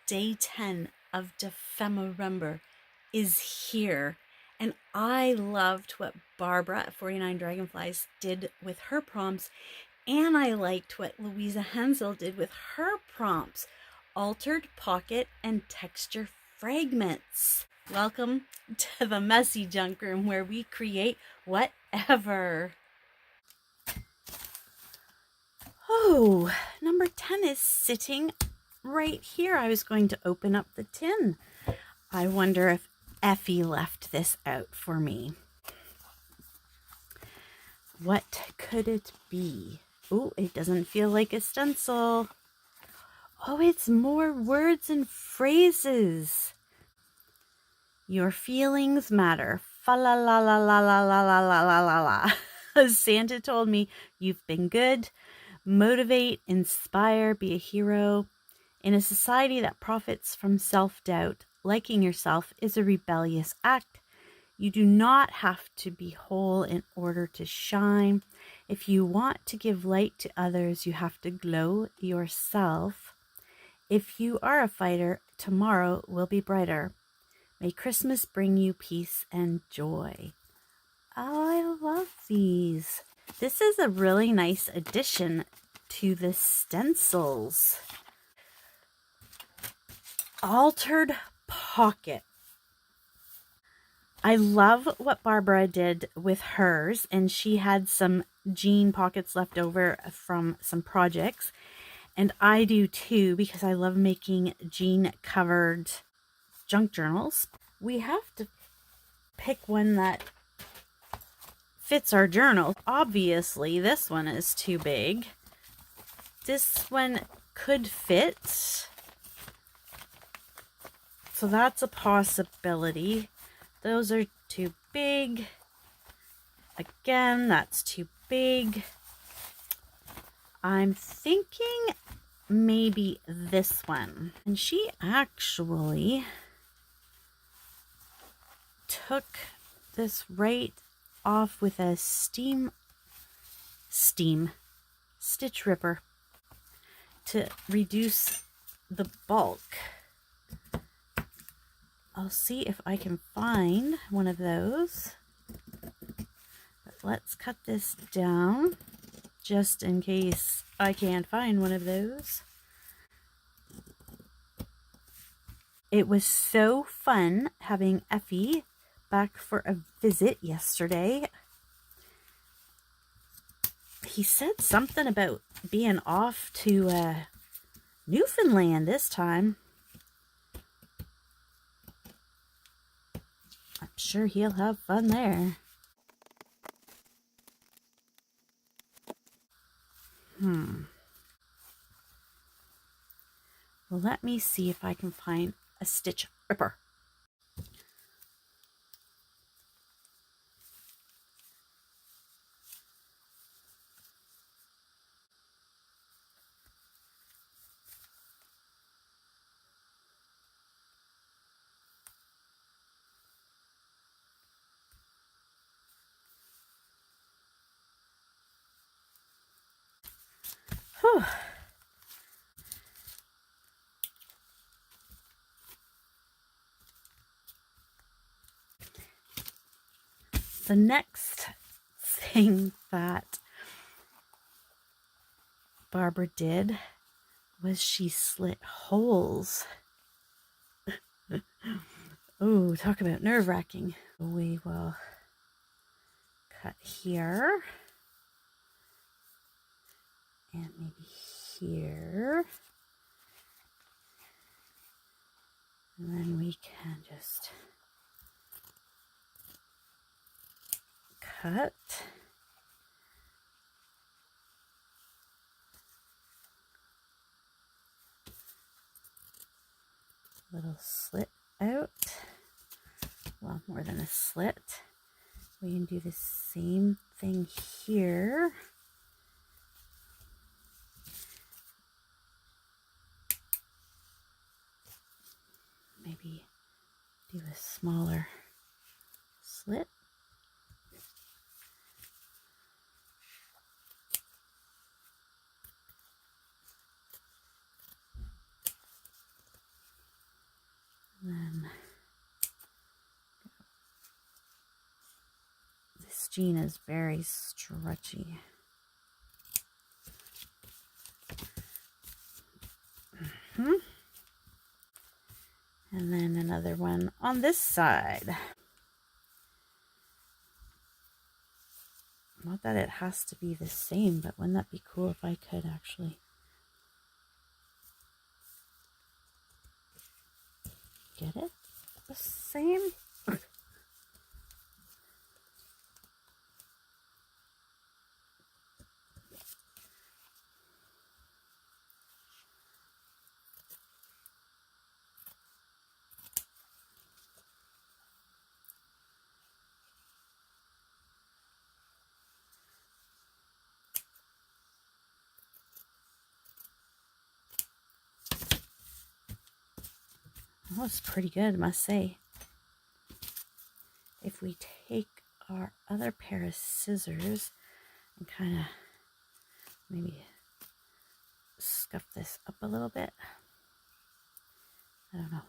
Day 10 of Defemember is here. And I loved what Barbara at 49 Dragonflies did with her prompts. And I liked what Louisa Hensel did with her prompts. Altered pocket and texture fragments. Welcome to the messy junk room where we create whatever. Oh, number 10 is sitting right here. I was going to open up the tin. I wonder if Effie left this out for me. What could it be? Oh, it doesn't feel like a stencil. Oh, it's more words and phrases. Your feelings matter. Fa la la la la la la la la la la la. Santa told me you've been good. Motivate, inspire, be a hero. In a society that profits from self-doubt, liking yourself is a rebellious act. You do not have to be whole in order to shine. If you want to give light to others, you have to glow yourself. If you are a fighter, tomorrow will be brighter. May Christmas bring you peace and joy. Oh, I love these. This is a really nice addition to the stencils. Altered pocket. I love what Barbara did with hers, and she had some jean pockets left over from some projects, and I do too because I love making jean covered junk journals. We have to pick one that fits our journal. Obviously, this one is too big. This one could fit, so that's a possibility. Those are too big. Again, that's too big. I'm thinking maybe this one. And she actually took this right off with a steam stitch ripper to reduce the bulk. I'll see if I can find one of those. But let's cut this down just in case I can't find one of those. It was so fun having Effie back for a visit yesterday. He said something about being off to Newfoundland this time. I'm sure he'll have fun there. Well, let me see if I can find a stitch ripper. Whew. The next thing that Barbara did was she slit holes. Oh, talk about nerve-wracking. We will cut here and maybe here. And then we can just cut. Little slit out. Well, more than a slit. We can do the same thing here. Maybe do a smaller slit. jean is very stretchy. And then another one on this side. Not that it has to be the same, but wouldn't that be cool if I could actually get it the same? That was pretty good, I must say. If we take our other pair of scissors and kind of maybe scuff this up a little bit. I don't know.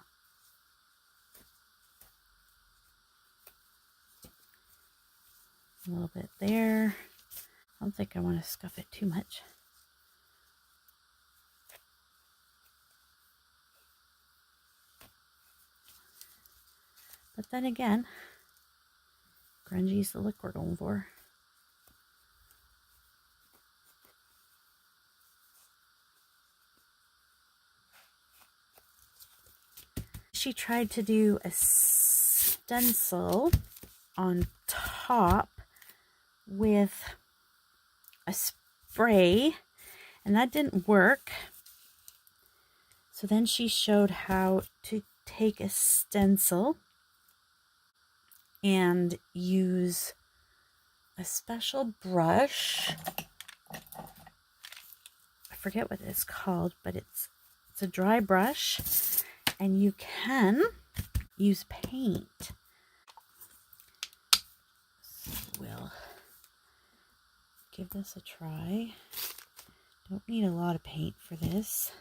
A little bit there. I don't think I want to scuff it too much. But then again, grungy's the look we're going for. She tried to do a stencil on top with a spray, and that didn't work. So then she showed how to take a stencil and use a special brush. I forget what it's called, but it's a dry brush, and you can use paint. So we'll give this a try. Don't need a lot of paint for this.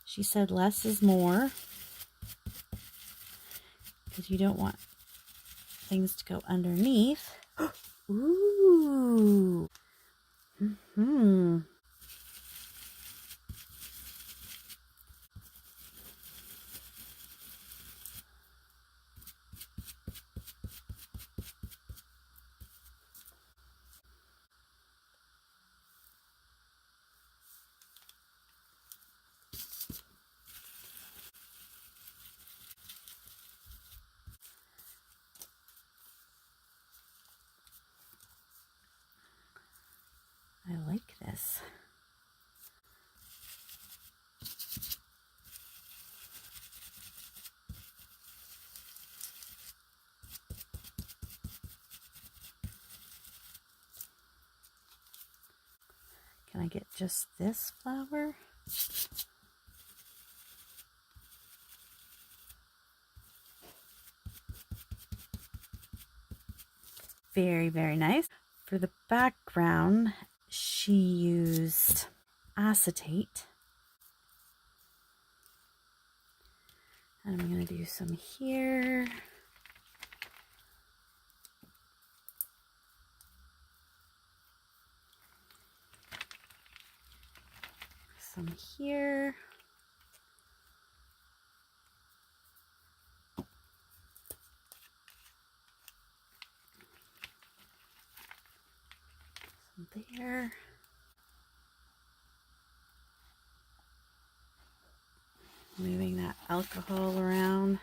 She said less is more, because you don't want things to go underneath. Ooh. I like this. Can I get just this flower? Very, very nice. For the background, she used acetate. And I'm going to do some here. Some here. Some there. Moving that alcohol around.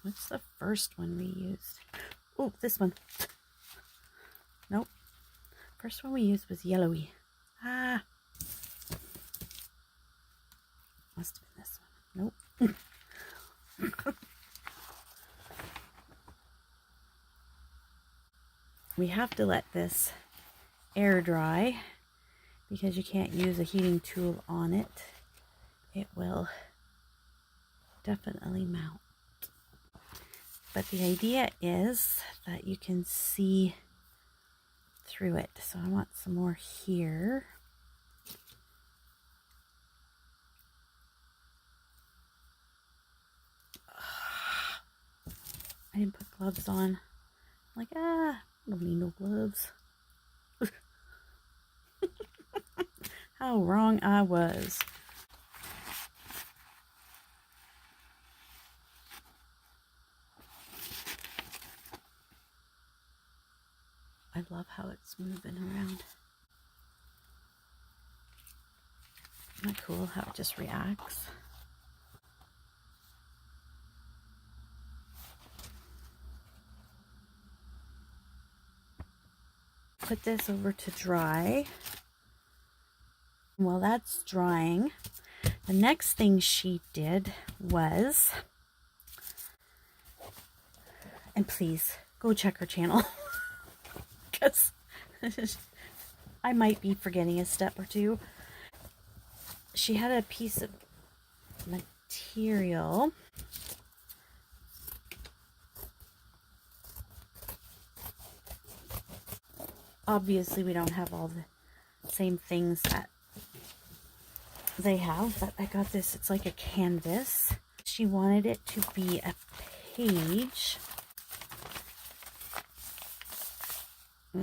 What's the first one we used? Oh, this one. Nope. First one we used was yellowy. Ah. Must have been this one. Nope. We have to let this air dry because you can't use a heating tool on it. It will definitely mount. But the idea is that you can see through it. So I want some more here. I didn't put gloves on. I'm like, I don't need no gloves. How wrong I was. I love how it's moving around. Isn't that cool how it just reacts? Put this over to dry. While that's drying, the next thing she did was, and please go check her channel because I might be forgetting a step or two. She had a piece of material. Obviously, we don't have all the same things that they have, but I got this. It's like a canvas. She wanted it to be a page. I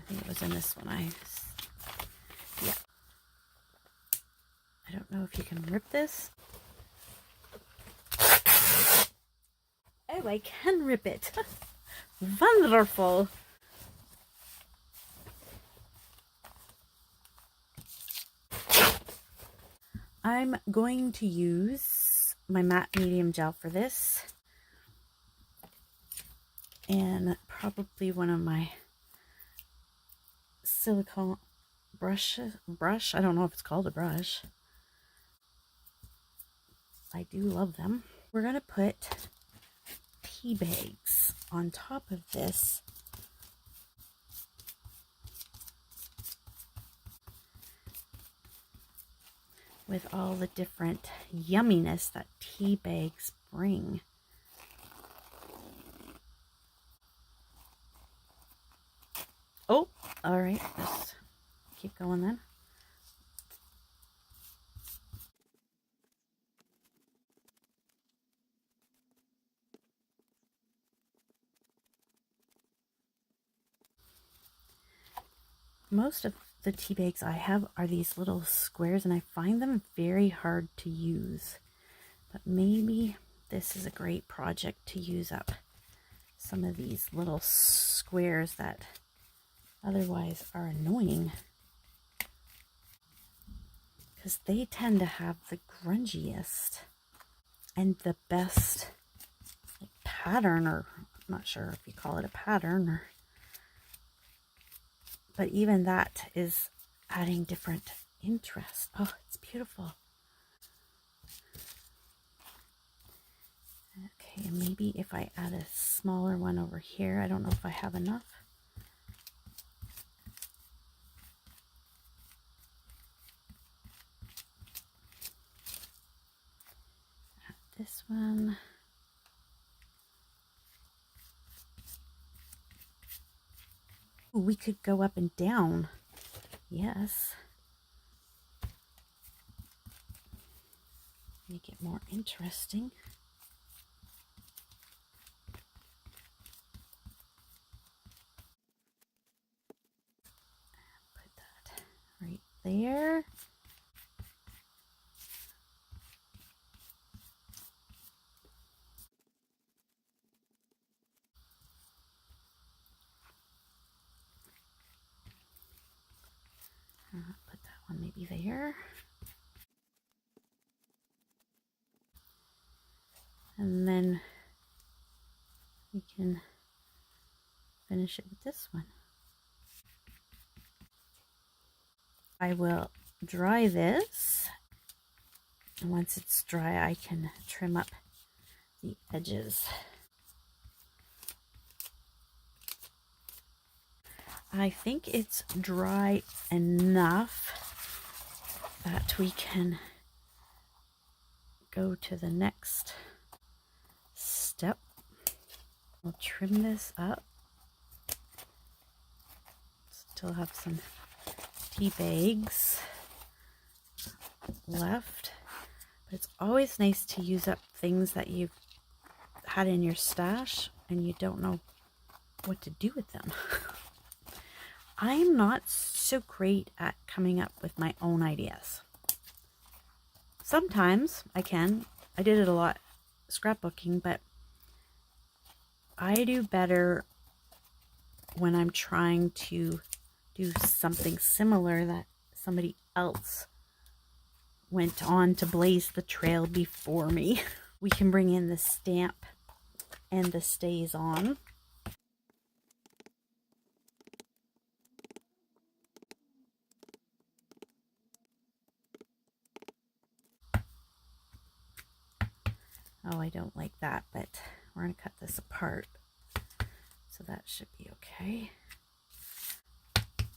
think it was in this one. Yeah. I don't know if you can rip this. Oh, I can rip it. Wonderful. I'm going to use my matte medium gel for this, and probably one of my silicone brush. I don't know if it's called a brush. I do love them. We're going to put tea bags on top of this. With all the different yumminess that tea bags bring. Oh, all right. Let's keep going then. Most of the tea bags I have are these little squares, and I find them very hard to use. But maybe this is a great project to use up some of these little squares that otherwise are annoying, because they tend to have the grungiest and the best pattern, or I'm not sure if you call it a pattern, or but even that is adding different interest. Oh, it's beautiful. Okay, maybe if I add a smaller one over here, I don't know if I have enough. Add this one. Ooh, we could go up and down. Yes. Make it more interesting. Put that right there. Put that one maybe there. And then we can finish it with this one. I will dry this, and once it's dry, I can trim up the edges. I think it's dry enough that we can go to the next step. We'll trim this up. Still have some tea bags left, but it's always nice to use up things that you've had in your stash and you don't know what to do with them. I'm not so great at coming up with my own ideas. Sometimes I can. I did it a lot scrapbooking, but I do better when I'm trying to do something similar that somebody else went on to blaze the trail before me. We can bring in the stamp and the stays on. Oh, I don't like that, but we're going to cut this apart. So that should be okay.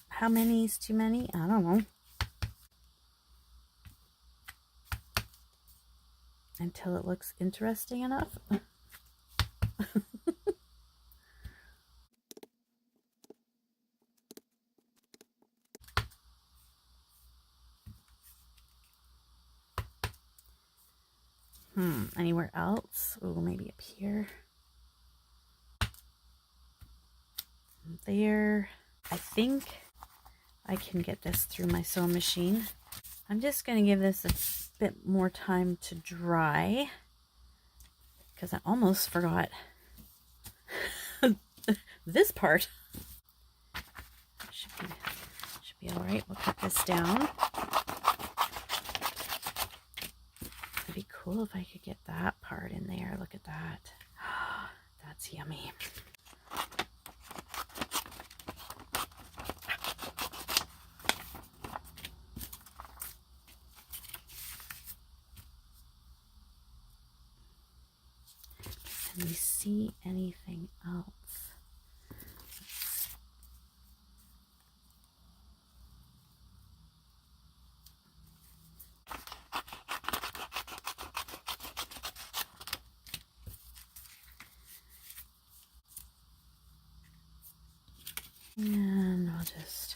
How many is too many? I don't know. Until it looks interesting enough. Anywhere else? Oh, maybe up here. There. I think I can get this through my sewing machine. I'm just going to give this a bit more time to dry because I almost forgot this part. Should be all right. We'll cut this down. It'd be cool if I could get that part in there. Look at that. That's yummy. Can we see anything else? And I'll just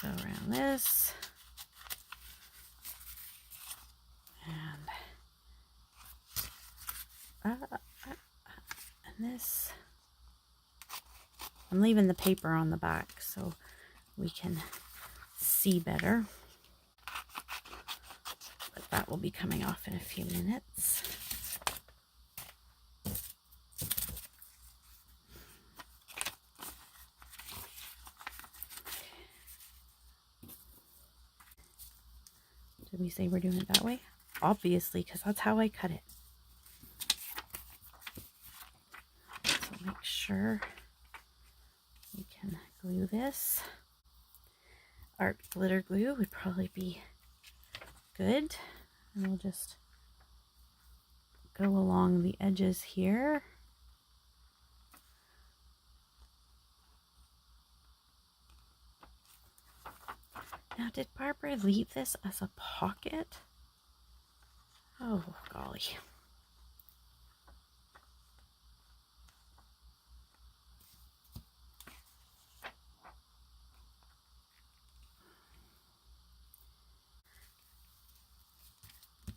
go around this. And this. I'm leaving the paper on the back so we can see better. But that will be coming off in a few minutes. Did we say we're doing it that way? Obviously, because that's how I cut it. So make sure we can glue this. Art glitter glue would probably be good. And we'll just go along the edges here. Now, did Barbara leave this as a pocket? Oh, golly.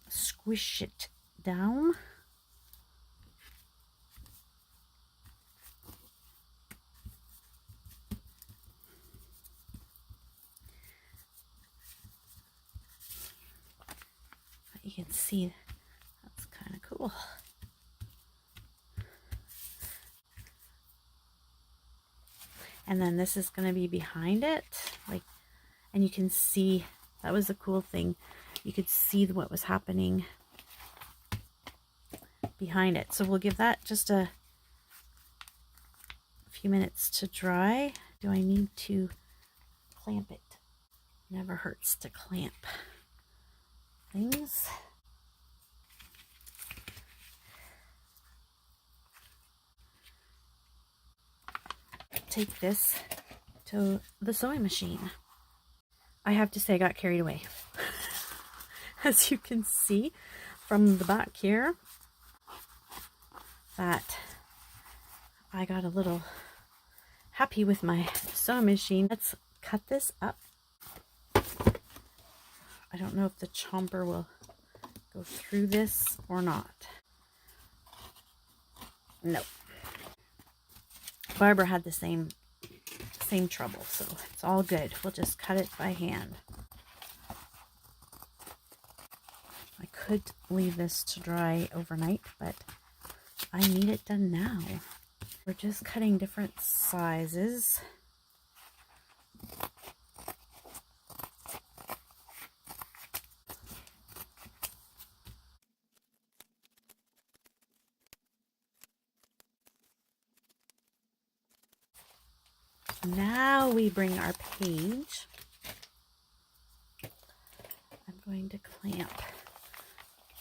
Squish it down. You can see that's kind of cool. And then this is going to be behind it, like, and you can see that was the cool thing. You could see what was happening behind it. So we'll give that just a few minutes to dry. Do I need to clamp it? Never hurts to clamp things. take this to the sewing machine. I have to say I got carried away. As you can see from the back here, that I got a little happy with my sewing machine. Let's cut this up. I don't know if the chomper will go through this or not. No. Barbara had the same trouble, so it's all good. We'll just cut it by hand. I could leave this to dry overnight, but I need it done now. We're just cutting different sizes. Now we bring our page. I'm going to clamp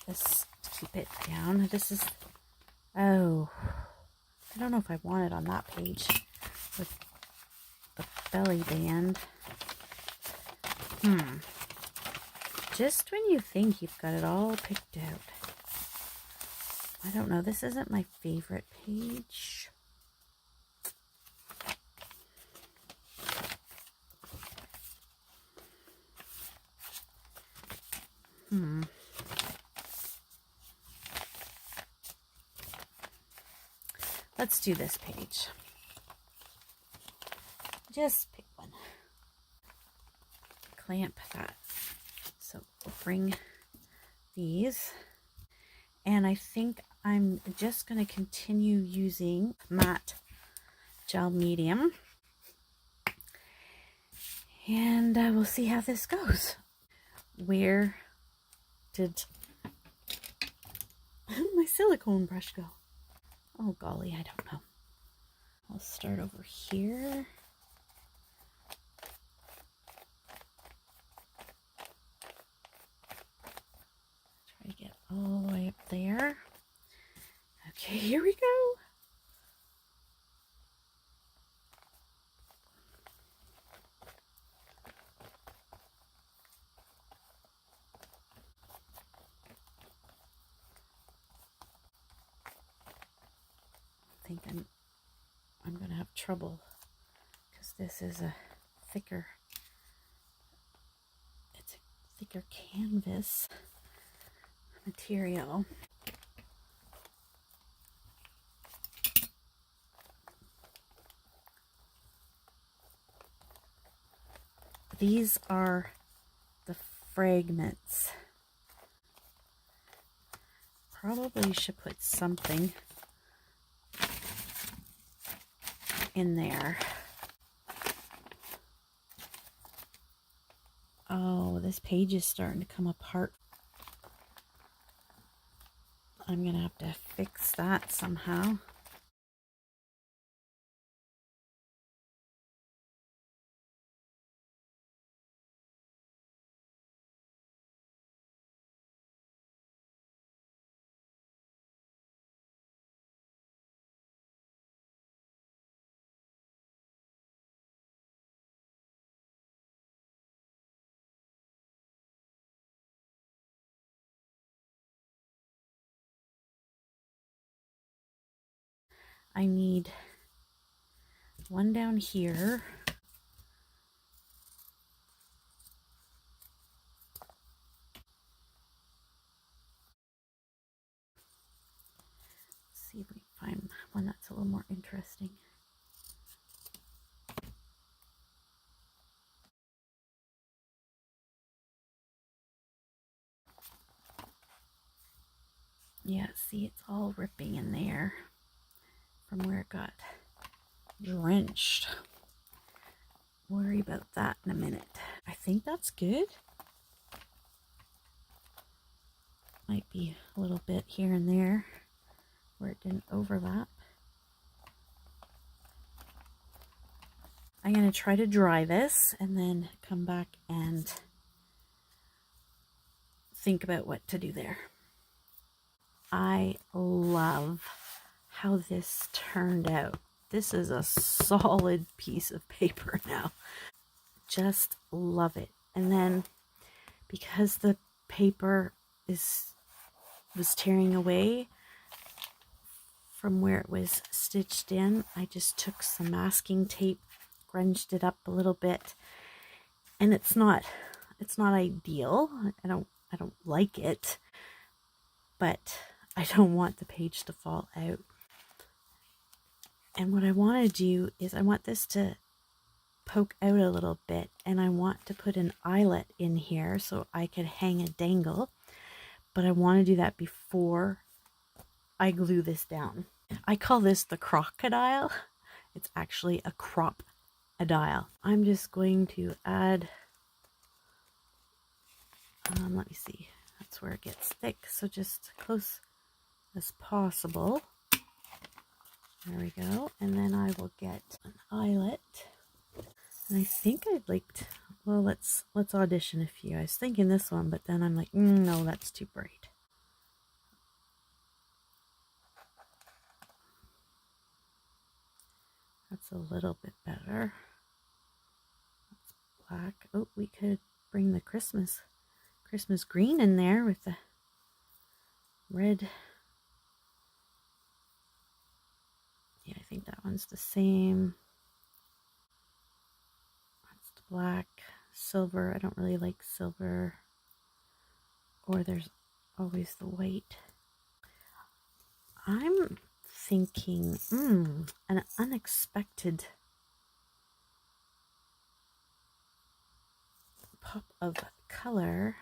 this to keep it down. This is, oh, I don't know if I want it on that page with the belly band. Just when you think you've got it all picked out. I don't know, this isn't my favorite page. Let's do this page. Just pick one. Clamp that. So we'll bring these. And I think I'm just going to continue using matte gel medium. And we'll see how this goes. Where did my silicone brush go? Oh golly, I don't know. I'll start over here. Try to get all the way up there. Okay, here we go. I think I'm going to have trouble because this is a thicker, it's a thicker canvas material. These are the Fragments. Probably should put something in there. Oh, this page is starting to come apart. I'm gonna have to fix that somehow. I need one down here. Let's see if we can find one that's a little more interesting. Yeah, see, it's all ripping in there from where it got drenched. Worry about that in a minute. I think that's good. Might be a little bit here and there where it didn't overlap. I'm going to try to dry this and then come back and think about what to do there. I love how this turned out. This is a solid piece of paper now. Just love it. And then because the paper was tearing away from where it was stitched in, I just took some masking tape, grunged it up a little bit, and it's not ideal. I don't like it, but I don't want the page to fall out. And what I want to do is I want this to poke out a little bit, and I want to put an eyelet in here so I could hang a dangle, but I want to do that before I glue this down. I call this the crocodile. It's actually a crop-a-dile. I'm just going to add, let me see, that's where it gets thick, so just close as possible. There we go. And then I will get an eyelet. And I think I'd like to, well, let's audition a few. I was thinking this one, but then I'm like, no, that's too bright. That's a little bit better. That's black. Oh, we could bring the Christmas green in there with the red. Yeah, I think that one's the same. That's the black. Silver, I don't really like silver. Or there's always the white. I'm thinking, an unexpected pop of color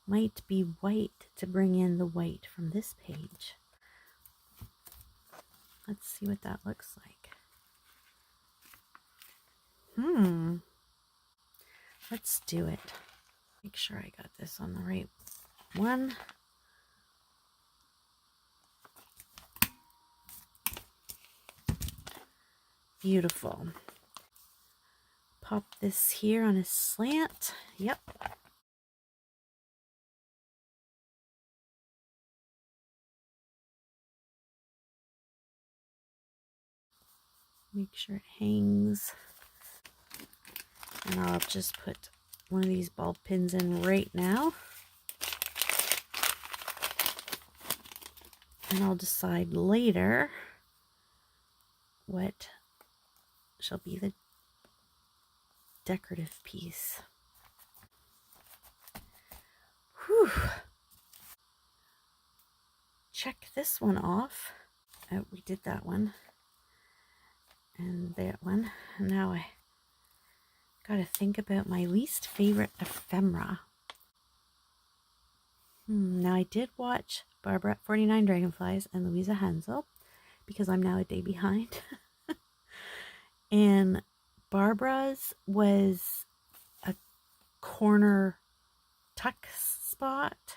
might be white to bring in the white from this page. Let's see what that looks like. Let's do it. Make sure I got this on the right one. Beautiful. Pop this here on a slant. Yep. Make sure it hangs. And I'll just put one of these ball pins in right now. And I'll decide later what shall be the decorative piece. Whew. Check this one off. Oh, we did that one. And that one. And now I gotta think about my least favorite ephemera. Now I did watch Barbara at 49 Dragonflies and Louisa Hensel because I'm now a day behind. And Barbara's was a corner tuck spot,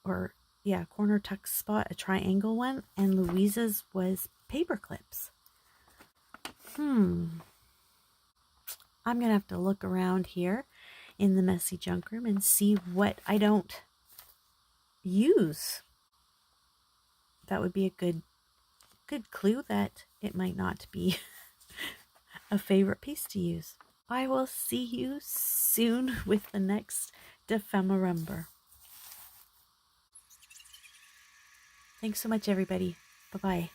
or yeah, corner tuck spot, a triangle one, and Louisa's was paper clips. I'm gonna have to look around here in the messy junk room and see what I don't use. That would be a good clue that it might not be a favorite piece to use. I will see you soon with the next Ephemerumber. Thanks so much, everybody. Bye-bye.